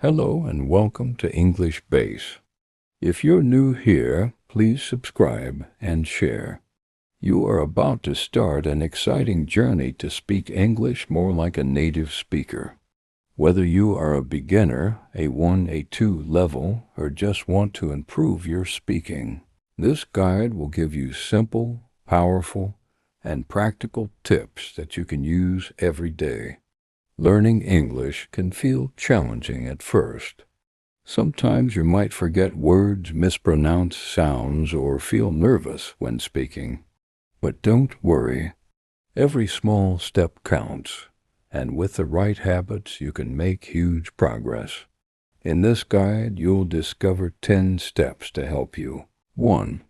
Hello and welcome to English Base. If you're new here, please subscribe and share. You are about to start an exciting journey to speak English more like a native speaker. Whether you are a beginner, A1, A2 level, or just want to improve your speaking, this guide will give you simple, powerful, and practical tips that you can use every day. Learning English can feel challenging at first. Sometimes you might forget words, mispronounce sounds, or feel nervous when speaking. But don't worry. Every small step counts, and with the right habits, you can make huge progress. In this guide, you'll discover 10 steps to help you. 1.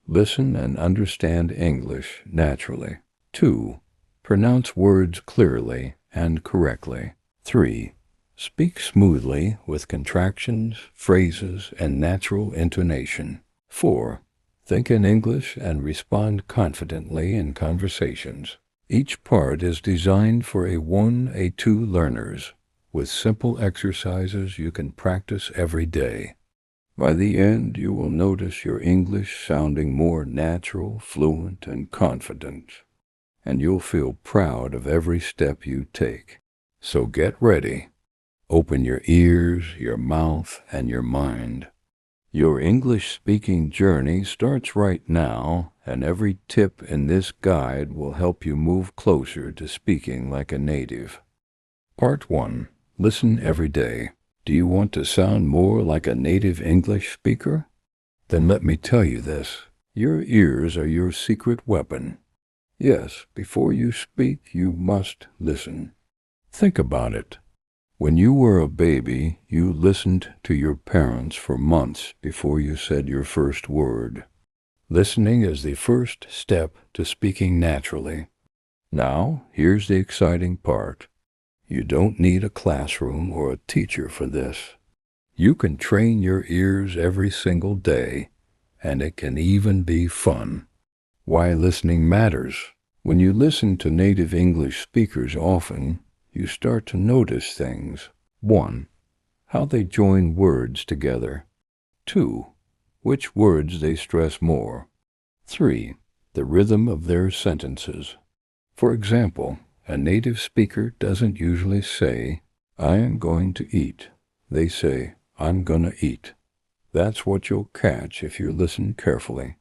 Listen and understand English naturally. 2. Pronounce words clearly and correctly. 3. Speak smoothly with contractions, phrases, and natural intonation. 4. Think in English and respond confidently in conversations. Each part is designed for A1, A2 learners, with simple exercises you can practice every day. By the end, you will notice your English sounding more natural, fluent, and confident, and you'll feel proud of every step you take. So get ready. Open your ears, your mouth, and your mind. Your English-speaking journey starts right now, and every tip in this guide will help you move closer to speaking like a native. Part 1. Listen every day. Do you want to sound more like a native English speaker? Then let me tell you this. Your ears are your secret weapon. Yes, before you speak, you must listen. Think about it. When you were a baby, you listened to your parents for months before you said your first word. Listening is the first step to speaking naturally. Now, here's the exciting part. You don't need a classroom or a teacher for this. You can train your ears every single day, and it can even be fun. Why listening matters. When you listen to native English speakers often, you start to notice things. 1. How they join words together. 2. Which words they stress more. 3. The rhythm of their sentences. For example, a native speaker doesn't usually say, "I am going to eat." They say, "I'm gonna eat." That's what you'll catch if you listen carefully.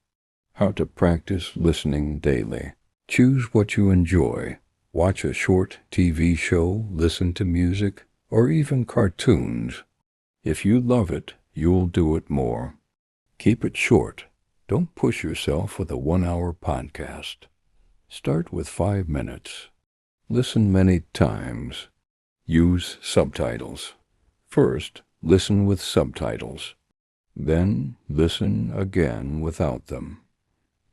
How to practice listening daily. Choose what you enjoy. Watch a short TV show, listen to music, or even cartoons. If you love it, you'll do it more. Keep it short. Don't push yourself with a 1-hour podcast. Start with 5 minutes. Listen many times. Use subtitles. First, listen with subtitles. Then, listen again without them.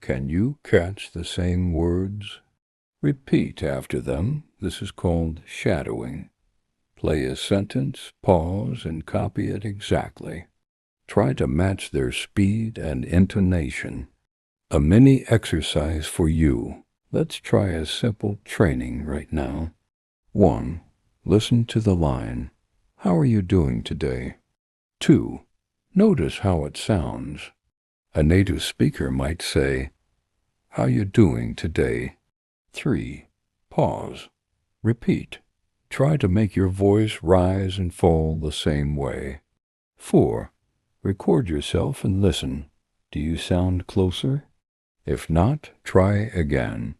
Can you catch the same words? Repeat after them. This is called shadowing. Play a sentence, pause, and copy it exactly. Try to match their speed and intonation. A mini exercise for you. Let's try a simple training right now. 1. Listen to the line. How are you doing today? 2. Notice how it sounds. A native speaker might say, "How you doing today?" 3. Pause. Repeat. Try to make your voice rise and fall the same way. 4. Record yourself and listen. Do you sound closer? If not, try again.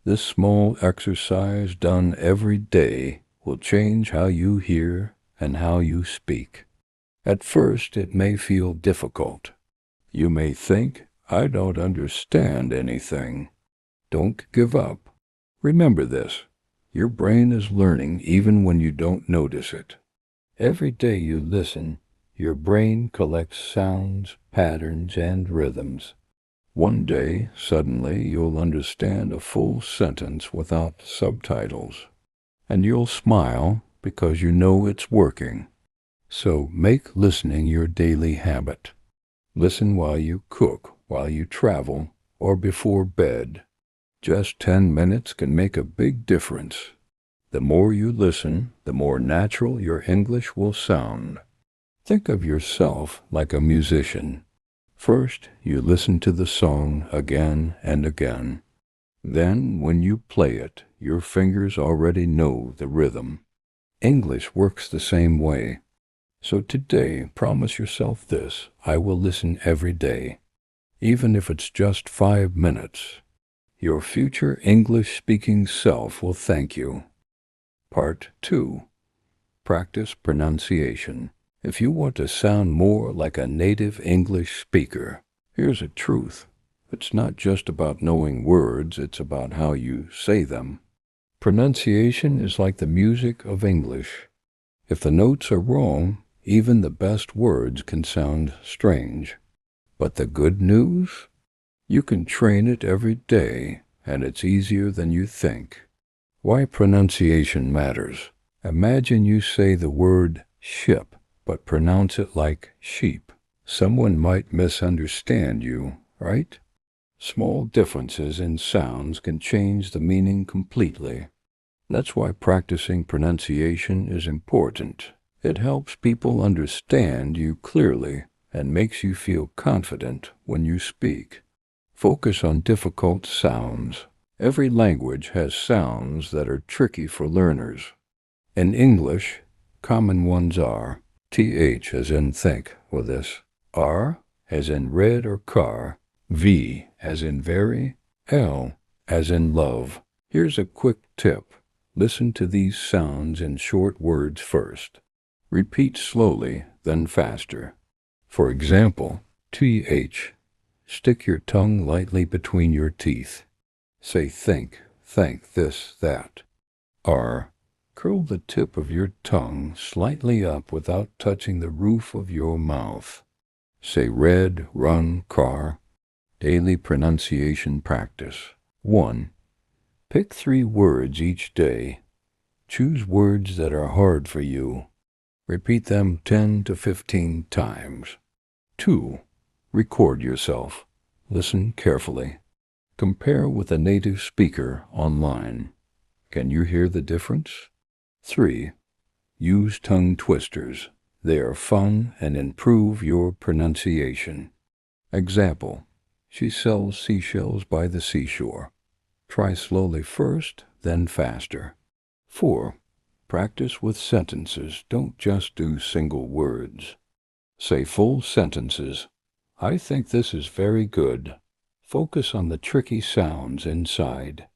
This small exercise done every day will change how you hear and how you speak. At first, it may feel difficult. You may think, "I don't understand anything." Don't give up. Remember this. Your brain is learning even when you don't notice it. Every day you listen, your brain collects sounds, patterns, and rhythms. One day, suddenly, you'll understand a full sentence without subtitles. And you'll smile because you know it's working. So make listening your daily habit. Listen while you cook, while you travel, or before bed. Just 10 minutes can make a big difference. The more you listen, the more natural your English will sound. Think of yourself like a musician. First, you listen to the song again and again. Then, when you play it, your fingers already know the rhythm. English works the same way. So today, promise yourself this: I will listen every day, even if it's just 5 minutes. Your future English-speaking self will thank you. Part 2. Practice pronunciation. If you want to sound more like a native English speaker, here's a truth. It's not just about knowing words, it's about how you say them. Pronunciation is like the music of English. If the notes are wrong, even the best words can sound strange. But the good news? You can train it every day, and it's easier than you think. Why pronunciation matters. Imagine you say the word ship, but pronounce it like sheep. Someone might misunderstand you, right? Small differences in sounds can change the meaning completely. That's why practicing pronunciation is important. It helps people understand you clearly and makes you feel confident when you speak. Focus on difficult sounds. Every language has sounds that are tricky for learners. In English, common ones are TH as in think with this, R as in red or car, V as in very, L as in love. Here's a quick tip. Listen to these sounds in short words first. Repeat slowly, then faster. For example, TH. Stick your tongue lightly between your teeth. Say think, this, that. R. Curl the tip of your tongue slightly up without touching the roof of your mouth. Say red, run, car. Daily pronunciation practice. 1. Pick 3 words each day. Choose words that are hard for you. Repeat them 10 to 15 times. 2. Record yourself. Listen carefully. Compare with a native speaker online. Can you hear the difference? 3. Use tongue twisters. They are fun and improve your pronunciation. Example: she sells seashells by the seashore. Try slowly first, then faster. 4. Practice with sentences. Don't just do single words. Say full sentences. I think this is very good. Focus on the tricky sounds inside.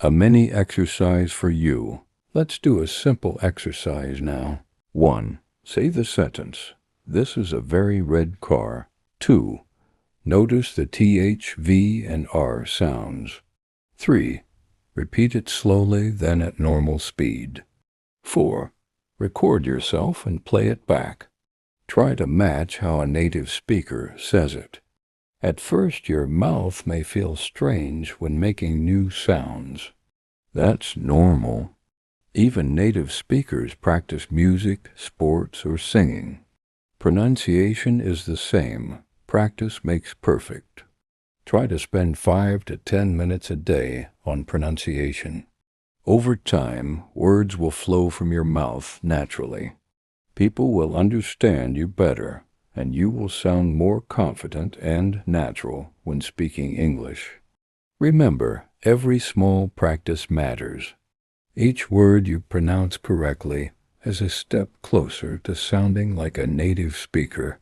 A mini exercise for you. Let's do a simple exercise now. 1. Say the sentence. This is a very red car. 2. Notice the TH, V, and R sounds. 3. Repeat it slowly, then at normal speed. 4. Record yourself and play it back. Try to match how a native speaker says it. At first, your mouth may feel strange when making new sounds. That's normal. Even native speakers practice music, sports, or singing. Pronunciation is the same. Practice makes perfect. Try to spend 5 to 10 minutes a day on pronunciation. Over time, words will flow from your mouth naturally. People will understand you better, and you will sound more confident and natural when speaking English. Remember, every small practice matters. Each word you pronounce correctly is a step closer to sounding like a native speaker.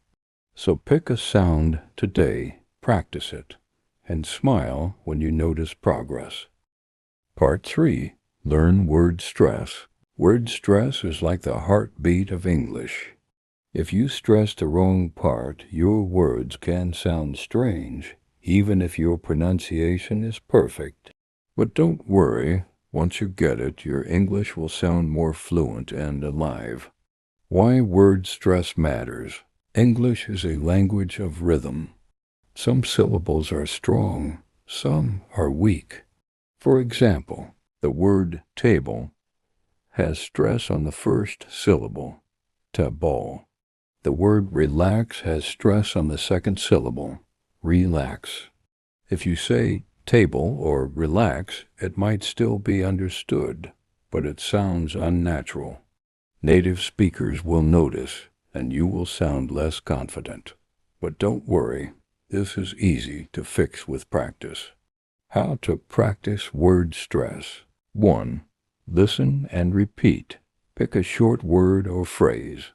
So pick a sound today, practice it, and smile when you notice progress. Part 3. Learn word stress. Word stress is like the heartbeat of English. If you stress the wrong part, your words can sound strange, even if your pronunciation is perfect. But don't worry, once you get it, your English will sound more fluent and alive. Why word stress matters. English is a language of rhythm. Some syllables are strong, some are weak. For example, the word table has stress on the first syllable, table. The word relax has stress on the second syllable, relax. If you say table or relax, it might still be understood, but it sounds unnatural. Native speakers will notice. and you will sound less confident. But don't worry, this is easy to fix with practice. How to practice word stress. 1. Listen and repeat. Pick a short word or phrase.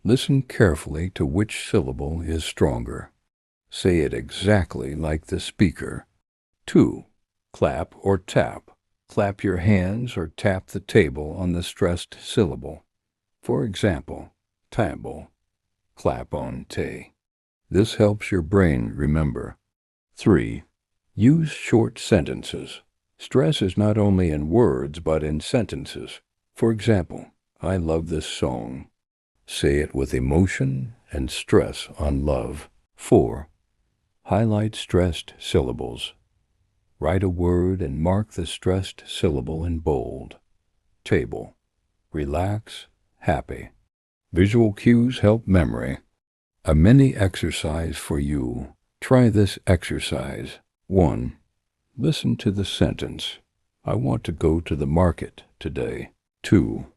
Listen carefully to which syllable is stronger. Say it exactly like the speaker. 2. Clap or tap. Clap your hands or tap the table on the stressed syllable. For example, table. Clap on te. This helps your brain remember. 3. Use short sentences. Stress is not only in words but in sentences. For example, I love this song. Say it with emotion and stress on love. 4. Highlight stressed syllables. Write a word and mark the stressed syllable in bold. Table. Relax. Happy. Visual cues help memory. A mini exercise for you. Try this exercise. 1. Listen to the sentence. I want to go to the market today. 2.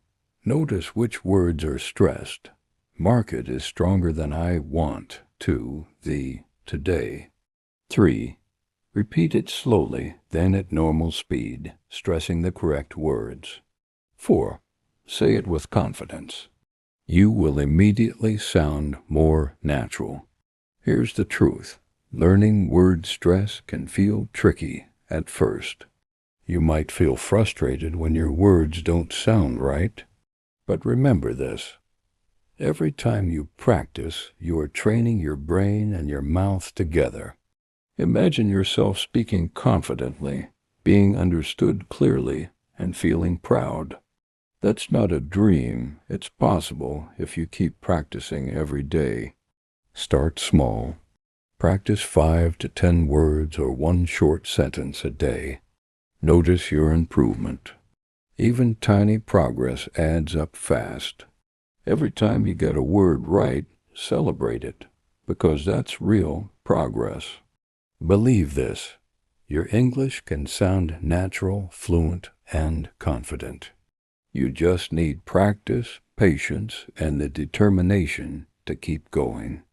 Notice which words are stressed. Market is stronger than I want to the today. 3. Repeat it slowly, then at normal speed, stressing the correct words. 4. Say it with confidence. You will immediately sound more natural. Here's the truth. Learning word stress can feel tricky at first. You might feel frustrated when your words don't sound right. But remember this. Every time you practice, you are training your brain and your mouth together. Imagine yourself speaking confidently, being understood clearly, and feeling proud. That's not a dream. It's possible if you keep practicing every day. Start small. Practice 5 to 10 words or one short sentence a day. Notice your improvement. Even tiny progress adds up fast. Every time you get a word right, celebrate it, because that's real progress. Believe this. Your English can sound natural, fluent, and confident. You just need practice, patience, and the determination to keep going.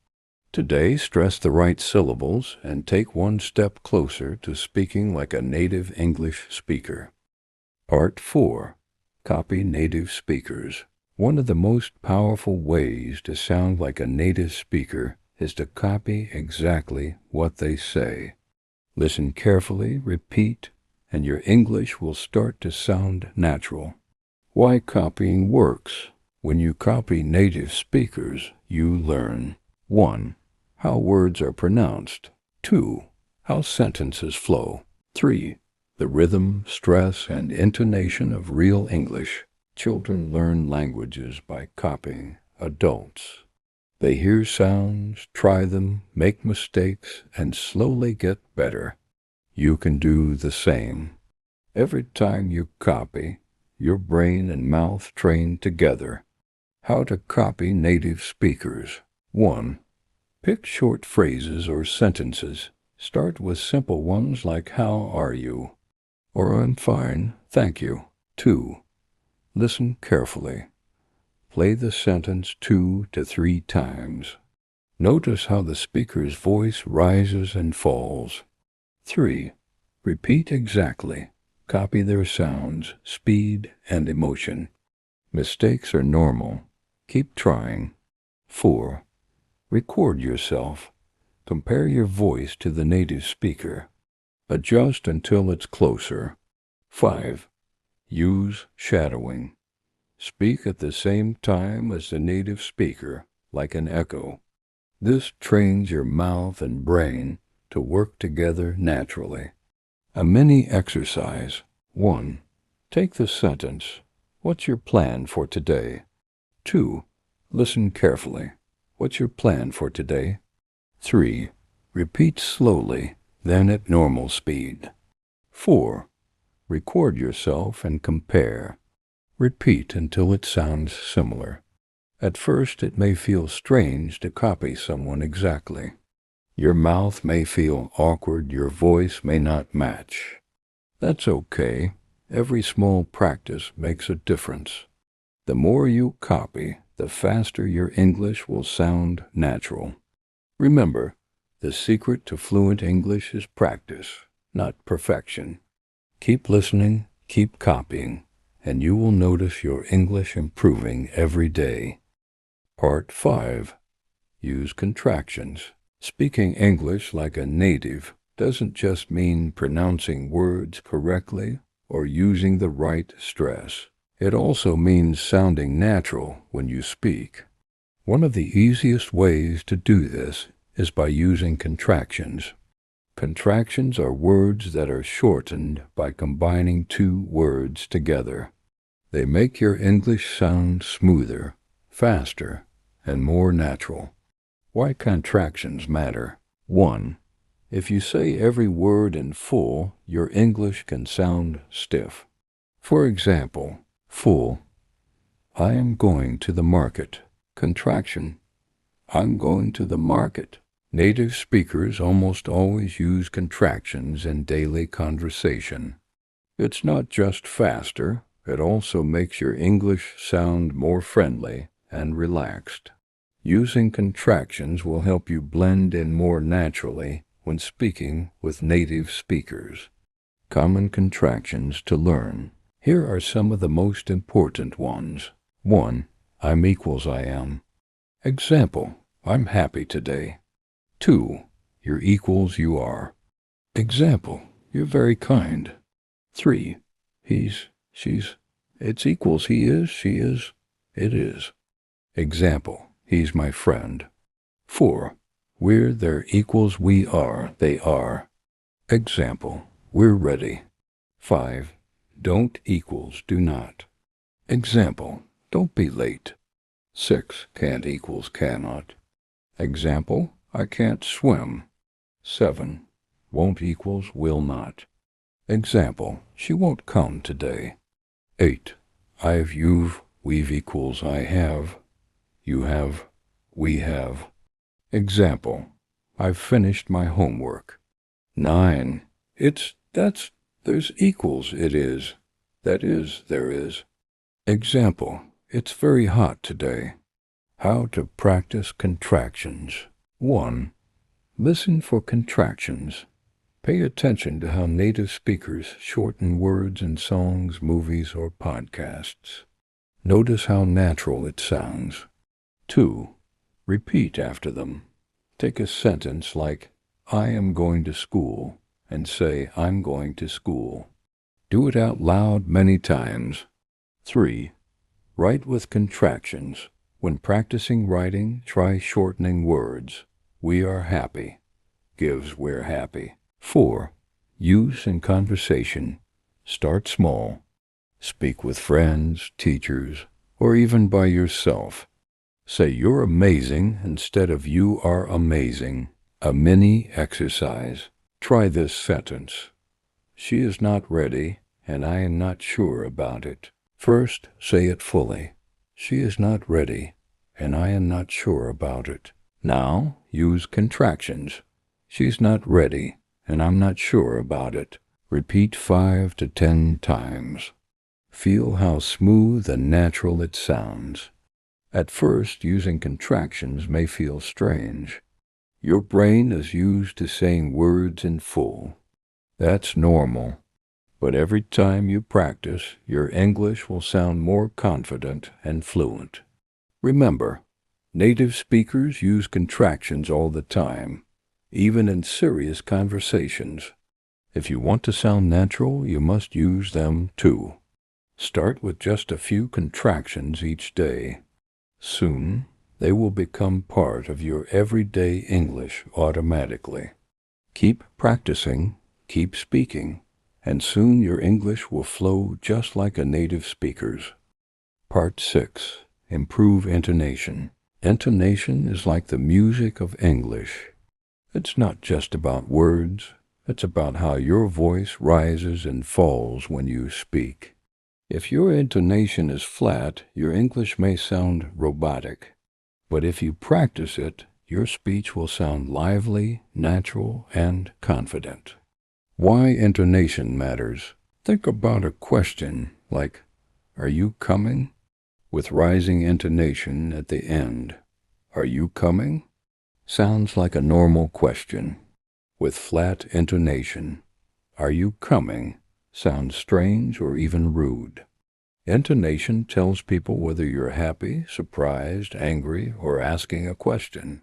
Today, stress the right syllables and take one step closer to speaking like a native English speaker. Part 4. Copy native speakers. One of the most powerful ways to sound like a native speaker is to copy exactly what they say. Listen carefully, repeat, and your English will start to sound natural. Why copying works. When you copy native speakers, you learn 1. How words are pronounced. 2. How sentences flow. 3. The rhythm, stress, and intonation of real English. Children learn languages by copying adults. They hear sounds, try them, make mistakes, and slowly get better. You can do the same. Every time you copy, your brain and mouth train together. How to copy native speakers. 1. Pick short phrases or sentences. Start with simple ones like how are you? Or I'm fine, thank you. 2. Listen carefully. Play the sentence 2 to 3 times. Notice how the speaker's voice rises and falls. 3. Repeat exactly. Copy their sounds, speed, and emotion. Mistakes are normal. Keep trying. 4. Record yourself. Compare your voice to the native speaker. Adjust until it's closer. 5. Use shadowing. Speak at the same time as the native speaker, like an echo. This trains your mouth and brain to work together naturally. A mini exercise. 1. Take the sentence, what's your plan for today? 2. Listen carefully. What's your plan for today? 3. Repeat slowly, then at normal speed. 4. Record yourself and compare. Repeat until it sounds similar. At first, it may feel strange to copy someone exactly. Your mouth may feel awkward, your voice may not match. That's okay. Every small practice makes a difference. The more you copy, the faster your English will sound natural. Remember, the secret to fluent English is practice, not perfection. Keep listening, keep copying, and you will notice your English improving every day. Part 5. Use contractions. Speaking English like a native doesn't just mean pronouncing words correctly or using the right stress. It also means sounding natural when you speak. One of the easiest ways to do this is by using contractions. Contractions are words that are shortened by combining two words together. They make your English sound smoother, faster, and more natural. Why contractions matter. 1. If you say every word in full, your English can sound stiff. For example, full. I am going to the market. Contraction. I'm going to the market. Native speakers almost always use contractions in daily conversation. It's not just faster, it also makes your English sound more friendly and relaxed. Using contractions will help you blend in more naturally when speaking with native speakers. Common contractions to learn. Here are some of the most important ones. 1. I'm equals I am. Example, I'm happy today. 2. You're equals you are. Example, you're very kind. 3. He's, she's. It's equals he is, she is, it is. Example, he's my friend. 4. We're their equals we are, they are. Example, we're ready. 5. Don't equals do not. Example, don't be late. 6. Can't equals cannot. Example, I can't swim. 7. Won't equals will not. Example, she won't come today. 8. I've, you've, we've equals I have. You have, we have. Example, I've finished my homework. 9. It's, that's, there's equals it is. That is, there is. Example, it's very hot today. How to practice contractions. 1. Listen for contractions. Pay attention to how native speakers shorten words in songs, movies, or podcasts. Notice how natural it sounds. 2. Repeat after them. Take a sentence like, I am going to school, and say, I'm going to school. Do it out loud many times. 3. Write with contractions. When practicing writing, try shortening words. We are happy gives we're happy. 4. Use in conversation. Start small. Speak with friends, teachers, or even by yourself. Say you're amazing instead of you are amazing. A mini exercise. Try this sentence. She is not ready, and I am not sure about it. First, say it fully. She is not ready, and I am not sure about it. Now, use contractions. She's not ready, and I'm not sure about it. Repeat 5 to 10 times. Feel how smooth and natural it sounds. At first, using contractions may feel strange. Your brain is used to saying words in full. That's normal. But every time you practice, your English will sound more confident and fluent. Remember, native speakers use contractions all the time, even in serious conversations. If you want to sound natural, you must use them too. Start with just a few contractions each day. Soon, they will become part of your everyday English automatically. Keep practicing, keep speaking, and soon your English will flow just like a native speaker's. Part 6. Improve intonation. Intonation is like the music of English. It's not just about words, it's about how your voice rises and falls when you speak. If your intonation is flat, your English may sound robotic. But if you practice it, your speech will sound lively, natural, and confident. Why intonation matters. Think about a question like, are you coming? with rising intonation at the end. Are you coming? Sounds like a normal question. With flat intonation, are you coming? Sounds strange or even rude. Intonation tells people whether you're happy, surprised, angry, or asking a question.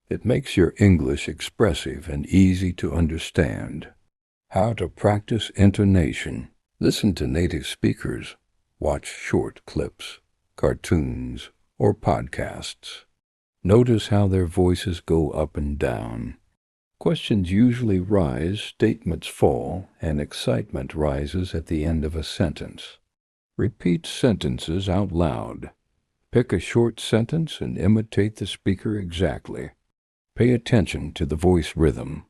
It makes your English expressive and easy to understand. How to practice intonation. Listen to native speakers. Watch short clips, cartoons, or podcasts. Notice how their voices go up and down. Questions usually rise, statements fall, and excitement rises at the end of a sentence. Repeat sentences out loud. Pick a short sentence and imitate the speaker exactly. Pay attention to the voice rhythm.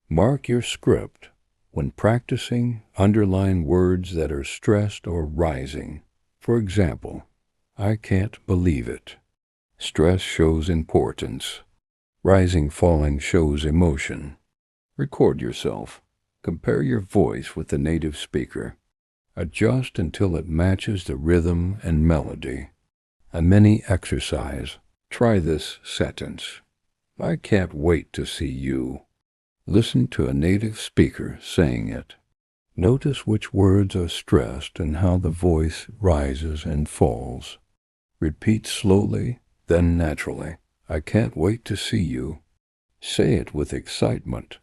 Mark your script. When practicing, underline words that are stressed or rising. For example, I can't believe it. Stress shows importance. Rising, falling shows emotion. Record yourself. Compare your voice with the native speaker. Adjust until it matches the rhythm and melody. A mini exercise. Try this sentence. I can't wait to see you. Listen to a native speaker saying it. Notice which words are stressed and how the voice rises and falls. Repeat slowly, then naturally. I can't wait to see you. Say it with excitement.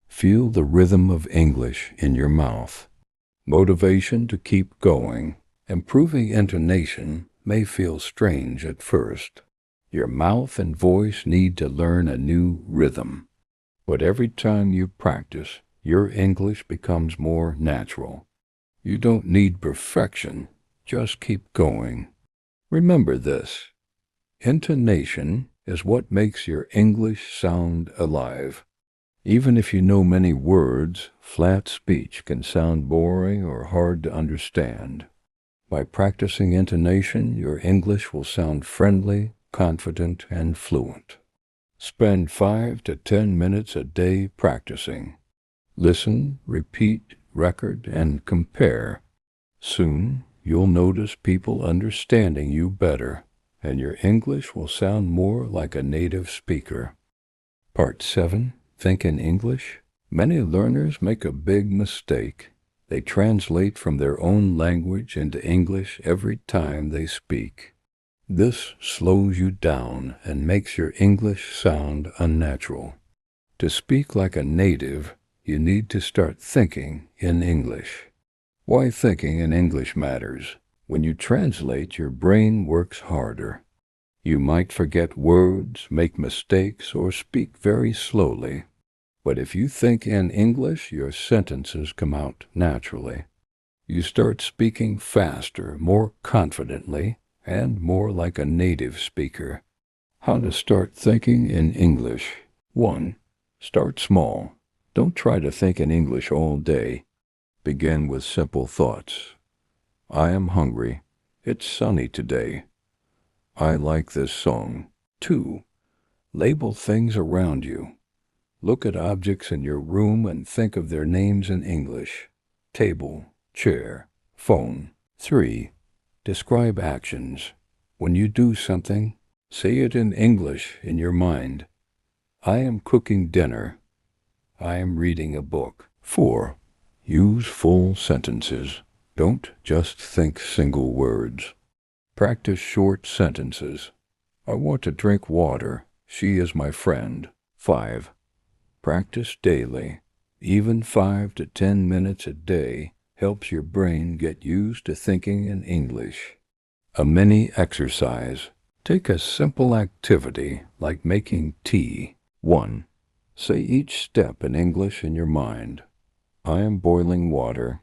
Feel the rhythm of English in your mouth. Motivation to keep going. Improving intonation may feel strange at first. Your mouth and voice need to learn a new rhythm. But every time you practice, your English becomes more natural. You don't need perfection, just keep going. Remember this. Intonation is what makes your English sound alive. Even if you know many words, flat speech can sound boring or hard to understand. By practicing intonation, your English will sound friendly, confident, and fluent. Spend 5 to 10 minutes a day practicing. Listen, repeat, record, and compare. Soon, you'll notice people understanding you better, and your English will sound more like a native speaker. Part 7. Think in English. Many learners make a big mistake. They translate from their own language into English every time they speak. This slows you down and makes your English sound unnatural. To speak like a native, you need to start thinking in English. Why thinking in English matters. When you translate, your brain works harder. You might forget words, make mistakes, or speak very slowly. But if you think in English, your sentences come out naturally. You start speaking faster, more confidently, and more like a native speaker. How to start thinking in English. 1. Start small. Don't try to think in English all day. Begin with simple thoughts. I am hungry. It's sunny today. I like this song. 2. Label things around you. Look at objects in your room and think of their names in English. Table, chair, phone. 3. Describe actions. When you do something, say it in English in your mind. I am cooking dinner. I am reading a book. 4. Use full sentences. Don't just think single words. Practice short sentences. I want to drink water. She is my friend. 5. Practice daily. Even 5 to 10 minutes a day helps your brain get used to thinking in English. A mini exercise. Take a simple activity like making tea. 1. Say each step in English in your mind. I am boiling water.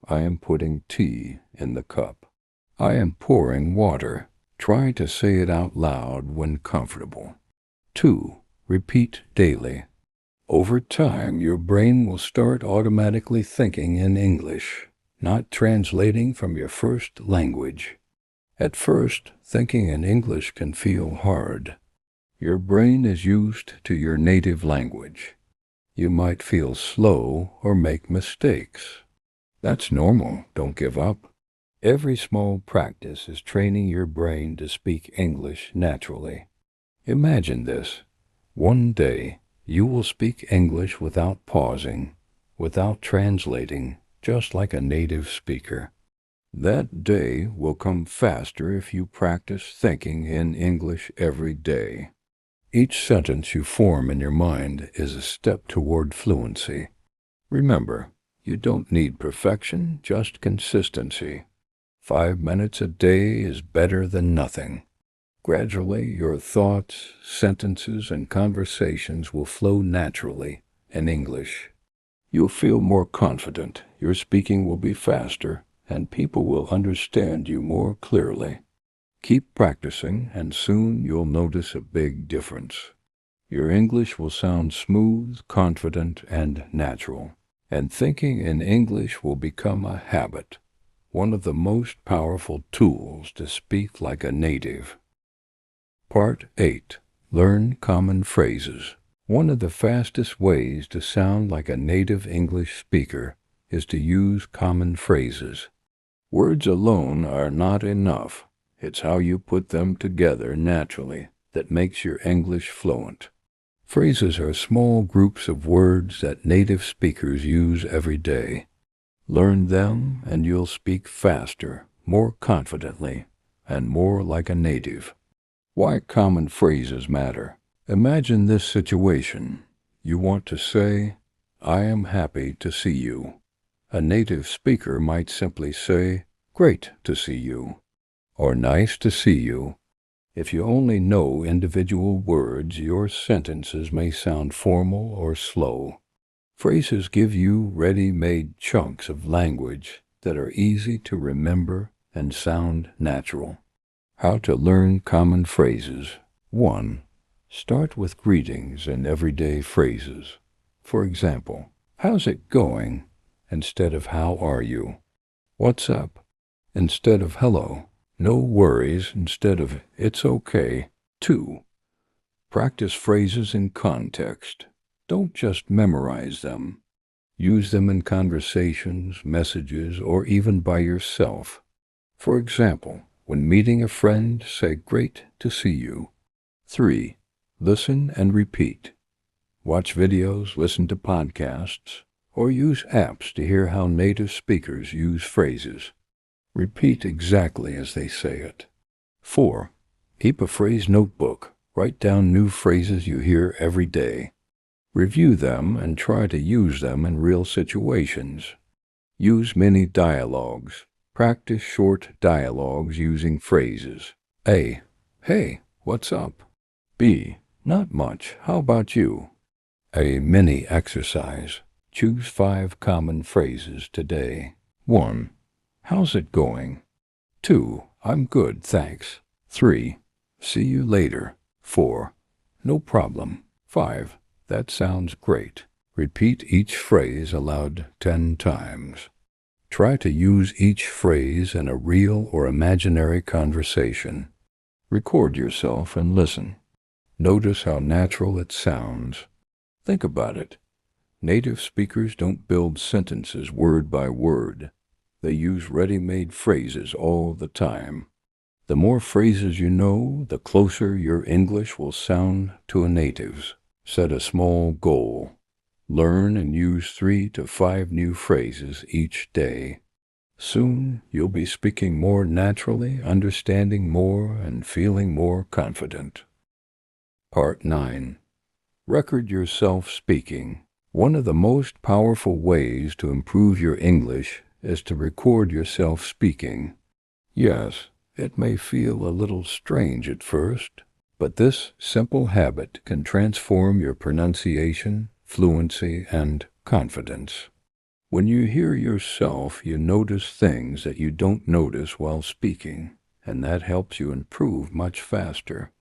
I am putting tea in the cup. I am pouring water. Try to say it out loud when comfortable. 2. Repeat daily. Over time, your brain will start automatically thinking in English, not translating from your first language. At first, thinking in English can feel hard. Your brain is used to your native language. You might feel slow or make mistakes. That's normal. Don't give up. Every small practice is training your brain to speak English naturally. Imagine this. One day, you will speak English without pausing, without translating, just like a native speaker. That day will come faster if you practice thinking in English every day. Each sentence you form in your mind is a step toward fluency. Remember, you don't need perfection, just consistency. 5 minutes a day is better than nothing. Gradually, your thoughts, sentences, and conversations will flow naturally in English. You'll feel more confident, your speaking will be faster, and people will understand you more clearly. Keep practicing, and soon you'll notice a big difference. Your English will sound smooth, confident, and natural. And thinking in English will become a habit, one of the most powerful tools to speak like a native. Part 8. Learn common phrases. One of the fastest ways to sound like a native English speaker is to use common phrases. Words alone are not enough. It's how you put them together naturally that makes your English fluent. Phrases are small groups of words that native speakers use every day. Learn them and you'll speak faster, more confidently, and more like a native. Why common phrases matter. Imagine this situation. You want to say, "I am happy to see you." A native speaker might simply say, "Great to see you," or "Nice to see you." If you only know individual words, your sentences may sound formal or slow. Phrases give you ready-made chunks of language that are easy to remember and sound natural. How to learn common phrases. 1. Start with greetings and everyday phrases. For example, "How's it going?" instead of "How are you?" "What's up?" instead of "Hello." "No worries" instead of "It's okay." 2. Practice phrases in context. Don't just memorize them. Use them in conversations, messages, or even by yourself. For example, when meeting a friend, say, "Great to see you." 3. Listen and repeat. Watch videos, listen to podcasts, or use apps to hear how native speakers use phrases. Repeat exactly as they say it. 4. Keep a phrase notebook. Write down new phrases you hear every day. Review them and try to use them in real situations. Use mini dialogues. Practice short dialogues using phrases. A. Hey, what's up? B. Not much. How about you? A mini exercise. Choose 5 common phrases today. 1. How's it going? 2. I'm good, thanks. 3. See you later. 4. No problem. 5. That sounds great. Repeat each phrase aloud 10 times. Try to use each phrase in a real or imaginary conversation. Record yourself and listen. Notice how natural it sounds. Think about it. Native speakers don't build sentences word by word. They use ready-made phrases all the time. The more phrases you know, the closer your English will sound to a native's. Set a small goal. Learn and use 3 to 5 new phrases each day. Soon, you'll be speaking more naturally, understanding more, and feeling more confident. Part 9. Record yourself speaking. One of the most powerful ways to improve your English is to record yourself speaking. Yes, it may feel a little strange at first, but this simple habit can transform your pronunciation, fluency, and confidence. When you hear yourself, you notice things that you don't notice while speaking, and that helps you improve much faster.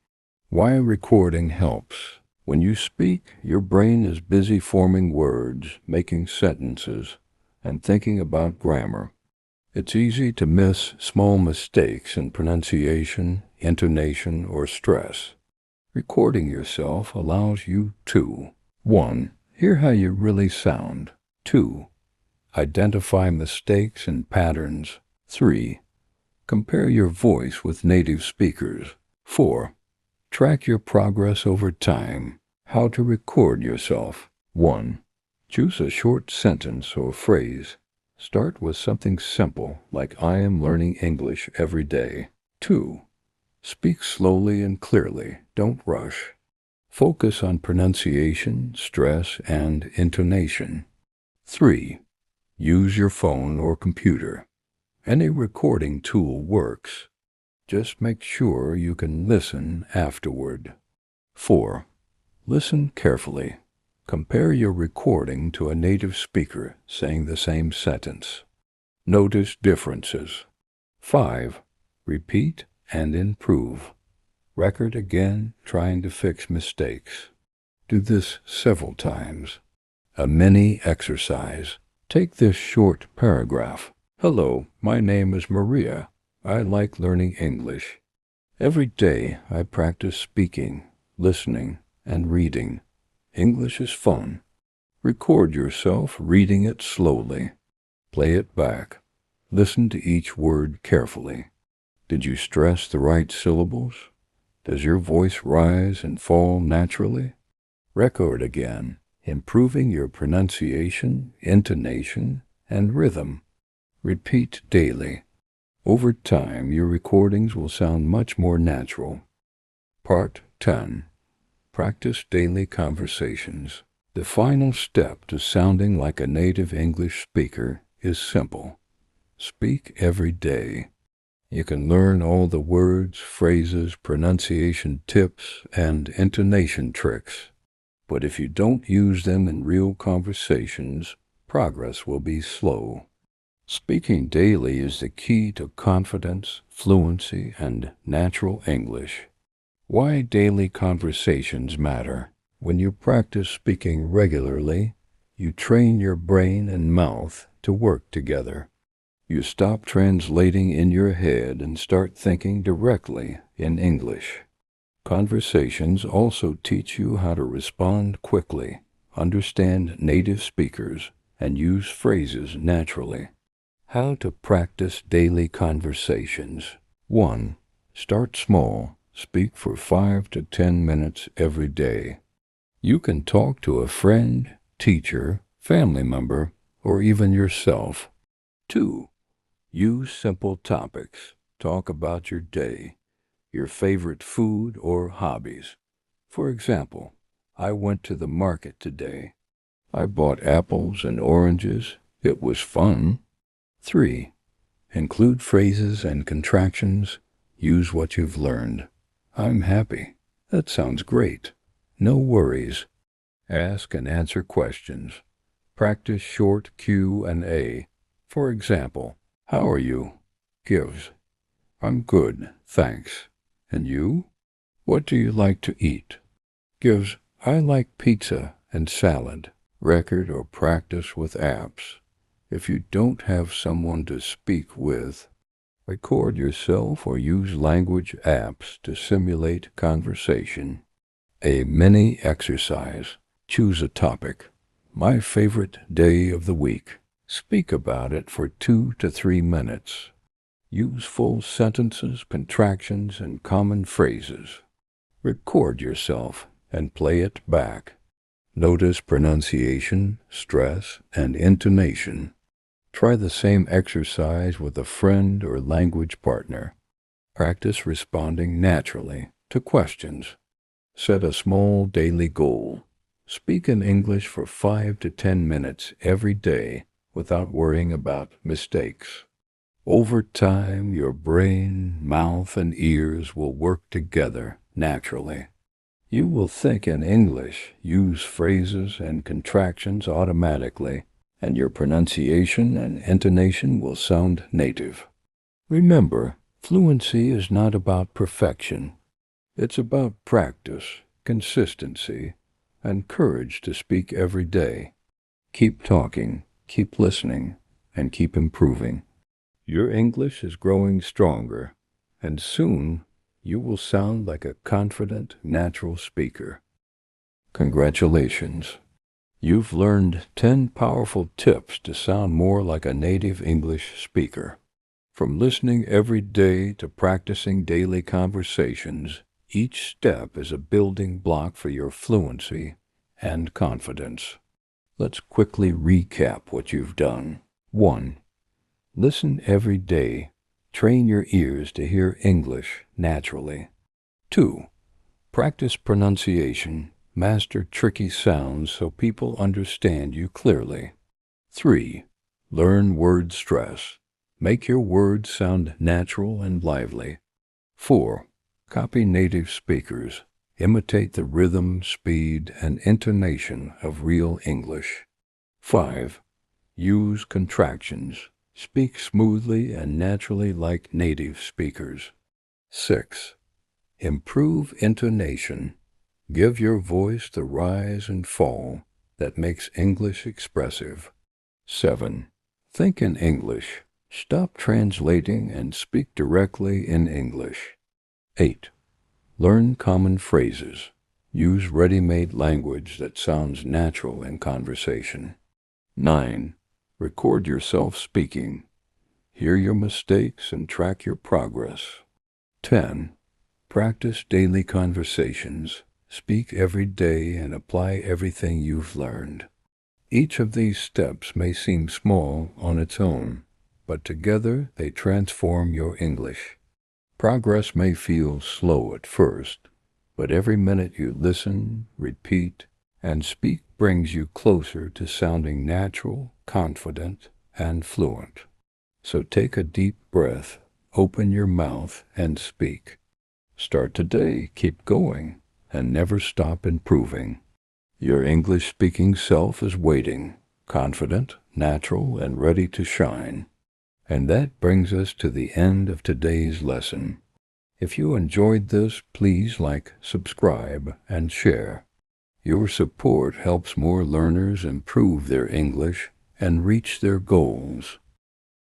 Why recording helps. When you speak, your brain is busy forming words, making sentences, and thinking about grammar. It's easy to miss small mistakes in pronunciation, intonation, or stress. Recording yourself allows you to 1. Hear how you really sound. 2. Identify mistakes and patterns. 3. Compare your voice with native speakers. 4. Track your progress over time. How to record yourself. 1. Choose a short sentence or phrase. Start with something simple like I am learning English every day. 2. Speak slowly and clearly. Don't rush. Focus on pronunciation, stress, and intonation. 3. Use your phone or computer. Any recording tool works. Just make sure you can listen afterward. 4. Listen carefully. Compare your recording to a native speaker saying the same sentence. Notice differences. 5. Repeat and improve. Record again, trying to fix mistakes. Do this several times. A mini exercise. Take this short paragraph. Hello, my name is Maria. I like learning English. Every day I practice speaking, listening, and reading. English is fun. Record yourself reading it slowly. Play it back. Listen to each word carefully. Did you stress the right syllables? Does your voice rise and fall naturally? Record again, improving your pronunciation, intonation, and rhythm. Repeat daily. Over time, your recordings will sound much more natural. Part 10. Practice daily conversations. The final step to sounding like a native English speaker is simple. Speak every day. You can learn all the words, phrases, pronunciation tips, and intonation tricks. But if you don't use them in real conversations, progress will be slow. Speaking daily is the key to confidence, fluency, and natural English. Why daily conversations matter. When you practice speaking regularly, you train your brain and mouth to work together. You stop translating in your head and start thinking directly in English. Conversations also teach you how to respond quickly, understand native speakers, and use phrases naturally. How to practice daily conversations. 1. Start small. Speak for 5 to 10 minutes every day. You can talk to a friend, teacher, family member, or even yourself. 2. Use simple topics. Talk about your day, your favorite food or hobbies. For example, I went to the market today. I bought apples and oranges. It was fun. 3. Include phrases and contractions. Use what you've learned. I'm happy. That sounds great. No worries. Ask and answer questions. Practice short Q&A. For example, how are you? Gives. I'm good, thanks. And you? What do you like to eat? Gives. I like pizza and salad. Record or practice with apps. If you don't have someone to speak with, record yourself or use language apps to simulate conversation. A mini exercise. Choose a topic. My favorite day of the week. Speak about it for 2 to 3 minutes. Use full sentences, contractions, and common phrases. Record yourself and play it back. Notice pronunciation, stress, and intonation. Try the same exercise with a friend or language partner. Practice responding naturally to questions. Set a small daily goal. Speak in English for 5 to 10 minutes every day without worrying about mistakes. Over time, your brain, mouth, and ears will work together naturally. You will think in English, use phrases and contractions automatically, and your pronunciation and intonation will sound native. Remember, fluency is not about perfection. It's about practice, consistency, and courage to speak every day. Keep talking, keep listening, and keep improving. Your English is growing stronger, and soon you will sound like a confident, natural speaker. Congratulations! You've learned 10 powerful tips to sound more like a native English speaker. From listening every day to practicing daily conversations, each step is a building block for your fluency and confidence. Let's quickly recap what you've done. 1. Listen every day. Train your ears to hear English naturally. 2. Practice pronunciation. Master tricky sounds so people understand you clearly. 3. Learn word stress. Make your words sound natural and lively. 4. Copy native speakers. Imitate the rhythm, speed, and intonation of real English. 5. Use contractions. Speak smoothly and naturally like native speakers. 6. Improve intonation. Give your voice the rise and fall that makes English expressive. 7. Think in English. Stop translating and speak directly in English. 8. Learn common phrases. Use ready-made language that sounds natural in conversation. 9. Record yourself speaking. Hear your mistakes and track your progress. 10. Practice daily conversations. Speak every day and apply everything you've learned. Each of these steps may seem small on its own, but together they transform your English. Progress may feel slow at first, but every minute you listen, repeat, and speak brings you closer to sounding natural, confident, and fluent. So take a deep breath, open your mouth, and speak. Start today, keep going, and never stop improving. Your English-speaking self is waiting, confident, natural, and ready to shine. And that brings us to the end of today's lesson. If you enjoyed this, please like, subscribe, and share. Your support helps more learners improve their English and reach their goals.